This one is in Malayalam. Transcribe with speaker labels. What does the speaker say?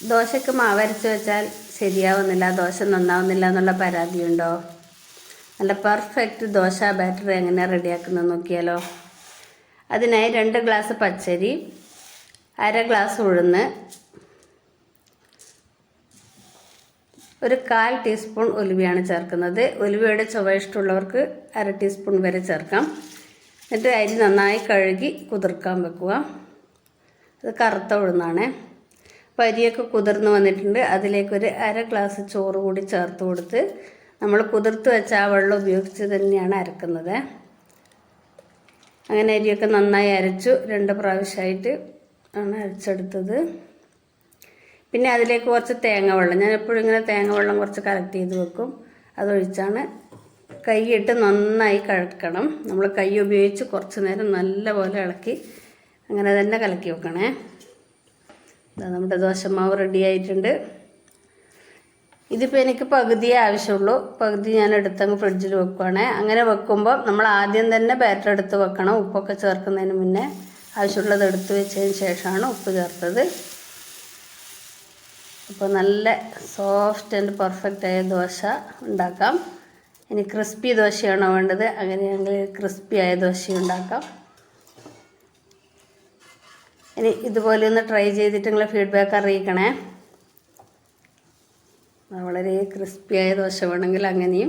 Speaker 1: ദോശയ്ക്ക് മാവരച്ച് വെച്ചാൽ ശരിയാവുന്നില്ല, ദോശ നന്നാവുന്നില്ല എന്നുള്ള പരാതിയുണ്ടോ? നല്ല പെർഫെക്റ്റ് ദോശ ബാറ്റർ എങ്ങനെ റെഡിയാക്കുന്നത് നോക്കിയാലോ. അതിനായി 2 ഗ്ലാസ് പച്ചരി, 1/2 ഗ്ലാസ് ഉഴുന്ന്, 1/4 ടീസ്പൂൺ ഉലുവയാണ് ചേർക്കുന്നത്. ഉലുവയുടെ ചുവ ഇഷ്ടമുള്ളവർക്ക് 1/2 ടീസ്പൂൺ വരെ ചേർക്കാം. എന്നിട്ട് അരി നന്നായി കഴുകി കുതിർക്കാൻ വെക്കുക. അത് കറുത്ത ഉഴുന്നാണ്. അപ്പോൾ അരിയൊക്കെ കുതിർന്ന് വന്നിട്ടുണ്ട്. അതിലേക്ക് 1/2 ഗ്ലാസ് ചോറ് കൂടി ചേർത്ത് കൊടുത്ത് നമ്മൾ കുതിർത്ത് വെച്ച ആ വെള്ളം ഉപയോഗിച്ച് തന്നെയാണ് അരക്കുന്നത്. അങ്ങനെ അരിയൊക്കെ നന്നായി അരച്ചു. 2 പ്രാവശ്യമായിട്ട് ആണ് അരച്ചെടുത്തത്. പിന്നെ അതിലേക്ക് കുറച്ച് തേങ്ങ വെള്ളം, ഞാൻ എപ്പോഴും ഇങ്ങനെ തേങ്ങ വെള്ളം കുറച്ച് കലക്ട് ചെയ്ത് വെക്കും. അതൊഴിച്ചാണ് കൈയിട്ട് നന്നായി കലക്കണം. നമ്മൾ കൈ ഉപയോഗിച്ച് കുറച്ച് നേരം നല്ലപോലെ ഇളക്കി അങ്ങനെ തന്നെ കലക്കി വെക്കണേ. നമ്മുടെ ദോശമാവ് റെഡി ആയിട്ടുണ്ട്. ഇതിപ്പോൾ എനിക്ക് പകുതിയേ ആവശ്യമുള്ളൂ. പകുതി ഞാൻ എടുത്തങ്ങ് ഫ്രിഡ്ജിൽ വെക്കുവാണ്. അങ്ങനെ വെക്കുമ്പോൾ നമ്മൾ ആദ്യം തന്നെ ബാറ്റർ എടുത്ത് വെക്കണം. ഉപ്പൊക്കെ ചേർക്കുന്നതിന് മുന്നേ ആവശ്യമുള്ളത് എടുത്ത് വെച്ചതിന് ശേഷമാണ് ഉപ്പ് ചേർത്തത്. അപ്പോൾ നല്ല സോഫ്റ്റ് ആൻഡ് പെർഫെക്റ്റായ ദോശ ഉണ്ടാക്കാം. ഇനി ക്രിസ്പി ദോശയാണോ വേണ്ടത്? അങ്ങനെയാണെങ്കിൽ ക്രിസ്പി ആയ ദോശ ഉണ്ടാക്കാം. ഇനി ഇതുപോലെ ഒന്ന് ട്രൈ ചെയ്തിട്ട് നിങ്ങളെ ഫീഡ്ബാക്ക് അറിയിക്കണേ. വളരെ ക്രിസ്പിയായ ദോശ വേണമെങ്കിൽ അങ്ങനെയും